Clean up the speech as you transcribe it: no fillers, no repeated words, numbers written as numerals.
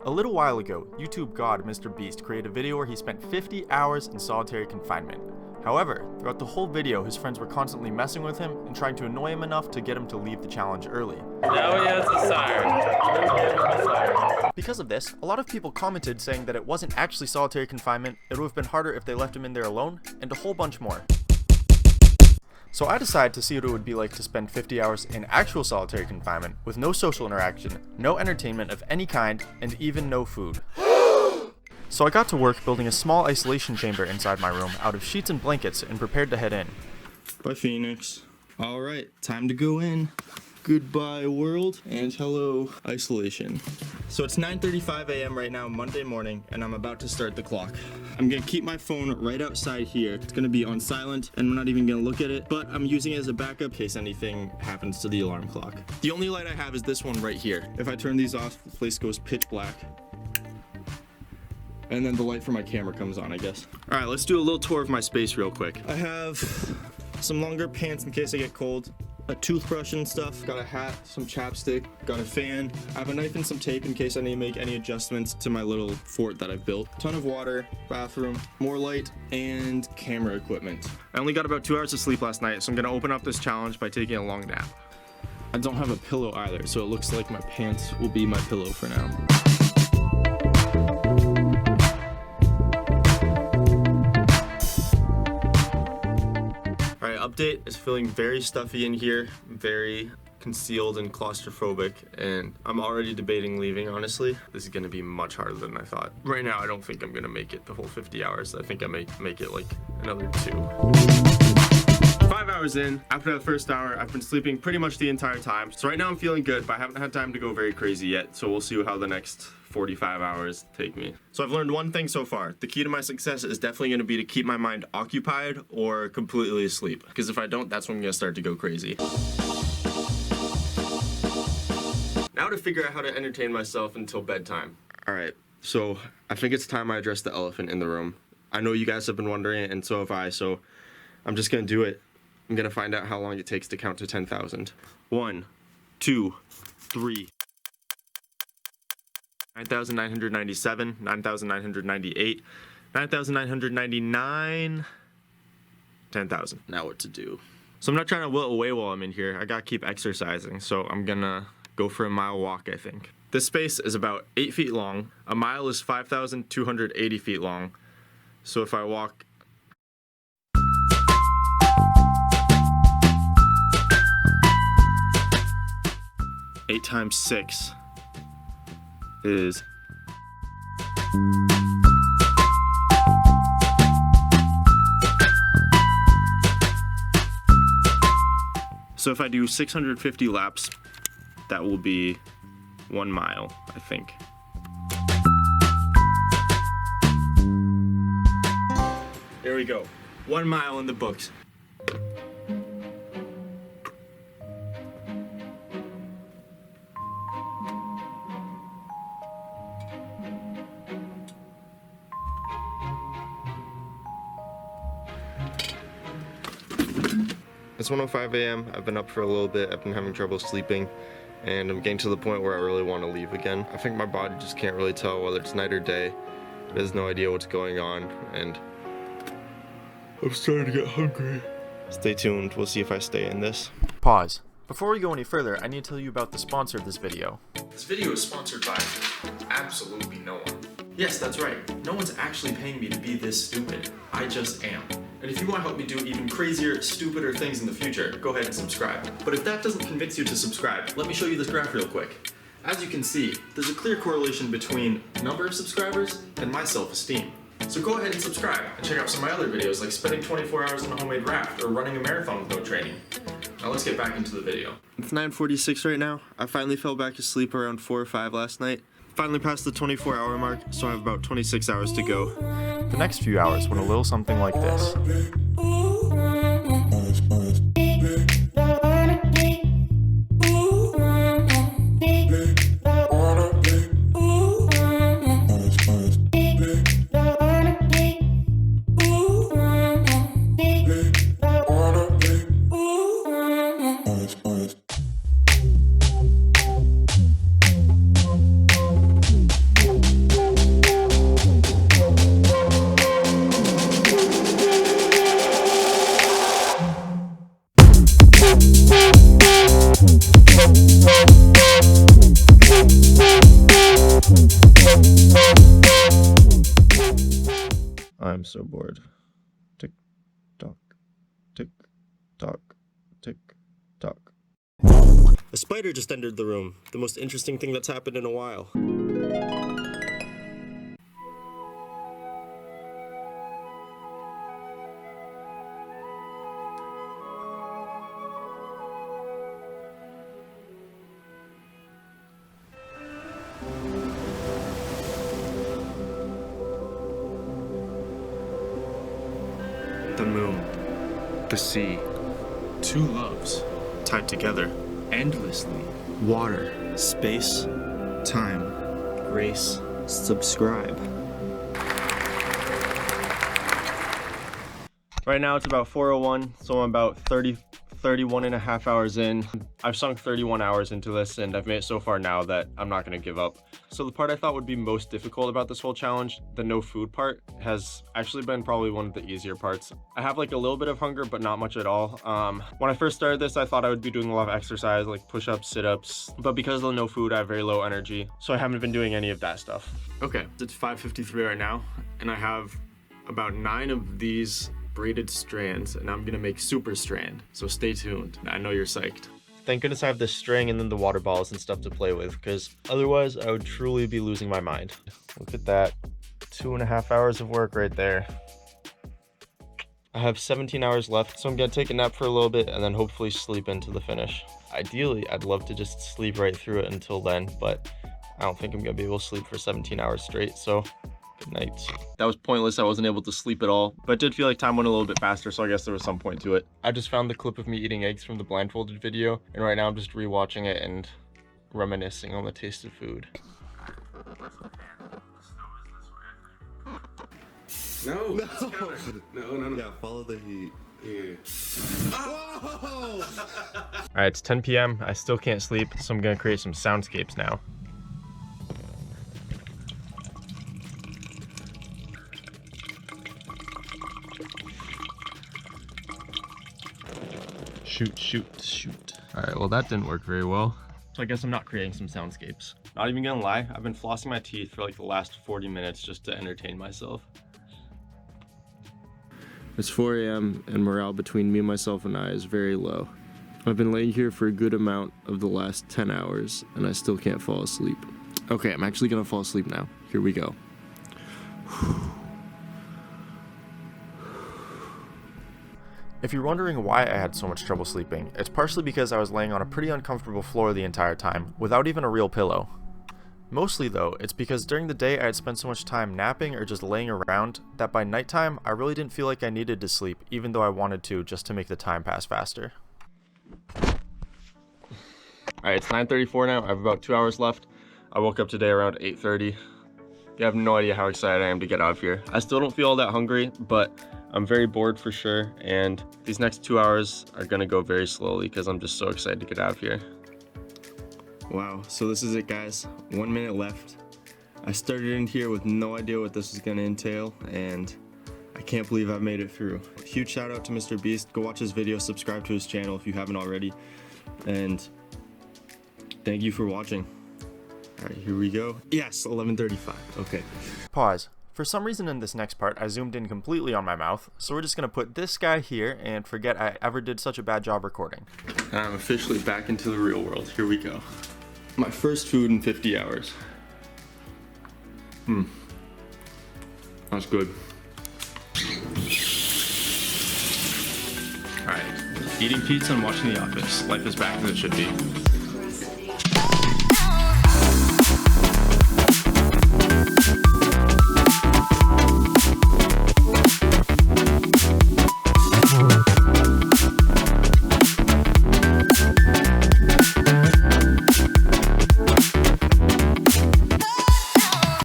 A little while ago, YouTube God MrBeast created a video where he spent 50 hours in solitary confinement. However, throughout the whole video, his friends were constantly messing with him and trying to annoy him enough to get him to leave the challenge early. Now he has a siren. Because of this, a lot of people commented saying that it wasn't actually solitary confinement, it would have been harder if they left him in there alone, and a whole bunch more. So I decided to see what it would be like to spend 50 hours in actual solitary confinement with no social interaction, no entertainment of any kind, and even no food. So I got to work building a small isolation chamber inside my room out of sheets and blankets and prepared to head in. Bye, Phoenix. All right, time to go in. Goodbye, world, and hello, isolation. So it's 9:35 a.m. right now, Monday morning, and I'm about to start the clock. I'm gonna keep my phone right outside here. It's gonna be on silent, and I'm not even gonna look at it, but I'm using it as a backup in case anything happens to the alarm clock. The only light I have is this one right here. If I turn these off, the place goes pitch black. And then the light for my camera comes on, I guess. All right, let's do a little tour of my space real quick. I have some longer pants in case I get cold, a toothbrush and stuff, got a hat, some chapstick, got a fan. I have a knife and some tape in case I need to make any adjustments to my little fort that I've built. Ton of water, bathroom, more light, and camera equipment. I only got about 2 hours of sleep last night, so I'm gonna open up this challenge by taking a long nap. I don't have a pillow either, so it looks like my pants will be my pillow for now. Update is feeling very stuffy in here, very concealed and claustrophobic, and I'm already debating leaving, honestly. This is gonna be much harder than I thought. Right now, I don't think I'm gonna make it the whole 50 hours. I think I may make it like another 2. 5 hours in, after the first hour, I've been sleeping pretty much the entire time. So right now I'm feeling good, but I haven't had time to go very crazy yet. So we'll see how the next 45 hours take me. So I've learned one thing so far. The key to my success is definitely gonna be to keep my mind occupied or completely asleep. Because if I don't, that's when I'm gonna start to go crazy. Now to figure out how to entertain myself until bedtime. All right, so I think it's time I address the elephant in the room. I know you guys have been wondering, and so have I, so I'm just gonna do it. I'm gonna find out how long it takes to count to 10,000. 1, 2, 3. 9,997, 9,998, 9,999, 10,000. Now what to do? So I'm not trying to wilt away while I'm in here. I gotta keep exercising, so I'm gonna go for a mile walk, I think. This space is about 8 feet long. A mile is 5,280 feet long. So if I walk 8 times 6 is so if I do 650 laps, that will be 1 mile, I think. There we go. 1 mile in the books. It's 1:05 a.m. I've been up for a little bit. I've been having trouble sleeping, and I'm getting to the point where I really want to leave again. I think my body just can't really tell whether it's night or day. It has no idea what's going on, and I'm starting to get hungry. Stay tuned. We'll see if I stay in this. Pause. Before we go any further, I need to tell you about the sponsor of this video. This video is sponsored by absolutely no one. Yes, that's right. No one's actually paying me to be this stupid. I just am. And if you want to help me do even crazier, stupider things in the future, go ahead and subscribe. But if that doesn't convince you to subscribe, let me show you this graph real quick. As you can see, there's a clear correlation between number of subscribers and my self-esteem. So go ahead and subscribe and check out some of my other videos like spending 24 hours on a homemade raft or running a marathon with no training. Now let's get back into the video. It's 9:46 right now. I finally fell back to sleep around 4 or 5 last night. Finally passed the 24-hour mark, so I have about 26 hours to go. The next few hours went a little something like this. so bored. Tick tock, tick tock, tick tock. A spider just entered the room. The most interesting thing that's happened in a while. The moon, the sea, two loves, Tied together. endlessly. Water, space, time, grace, subscribe. Right now it's about 4:01, so I'm about 31 and a half hours in. I've sunk 31 hours into this, and I've made it so far now that I'm not gonna give up. So the part I thought would be most difficult about this whole challenge, the no food part, has actually been probably one of the easier parts. I have like a little bit of hunger, but not much at all. When I first started this, I thought I would be doing a lot of exercise, like push-ups, sit-ups, but because of the no food, I have very low energy, so I haven't been doing any of that stuff. Okay, it's 5:53 right now, and I have about 9 of these braided strands, and I'm gonna make super strand, so stay tuned. I know you're psyched. Thank goodness I have this string and then the water balls and stuff to play with, because otherwise I would truly be losing my mind. Look at that, 2.5 hours of work right there. I have 17 hours left, so I'm gonna take a nap for a little bit and then hopefully sleep into the finish. Ideally, I'd love to just sleep right through it until then, but I don't think I'm gonna be able to sleep for 17 hours straight, so good night. That was pointless. I wasn't able to sleep at all, but it did feel like time went a little bit faster, so I guess there was some point to it. I just found the clip of me eating eggs from the blindfolded video, and right now I'm just rewatching it and reminiscing on the taste of food. No. No. Yeah, follow the heat. Yeah. All right, it's 10 p.m. I still can't sleep, so I'm gonna create some soundscapes now. Shoot. All right, well that didn't work very well. So I guess I'm not creating some soundscapes. Not even gonna lie, I've been flossing my teeth for like the last 40 minutes just to entertain myself. It's 4 a.m. and morale between me, myself, and I is very low. I've been laying here for a good amount of the last 10 hours and I still can't fall asleep. Okay, I'm actually gonna fall asleep now. Here we go. If you're wondering why I had so much trouble sleeping, it's partially because I was laying on a pretty uncomfortable floor the entire time, without even a real pillow. Mostly though, it's because during the day I had spent so much time napping or just laying around that by nighttime I really didn't feel like I needed to sleep, even though I wanted to, just to make the time pass faster. Alright, it's 9:34 now. I have about 2 hours left. I woke up today around 8:30. You have no idea how excited I am to get out of here. I still don't feel all that hungry, but I'm very bored for sure, and these next 2 hours are gonna go very slowly because I'm just so excited to get out of here. Wow, so this is it guys, 1 minute left. I started in here with no idea what this was gonna entail, and I can't believe I've made it through. Huge shout out to Mr.Beast, go watch his video, subscribe to his channel if you haven't already, and thank you for watching. All right, here we go. Yes, 11:35, okay. Pause. For some reason in this next part, I zoomed in completely on my mouth, so we're just gonna put this guy here and forget I ever did such a bad job recording. I'm officially back into the real world. Here we go. My first food in 50 hours. That's good. Alright, eating pizza and watching The Office. Life is back as it should be.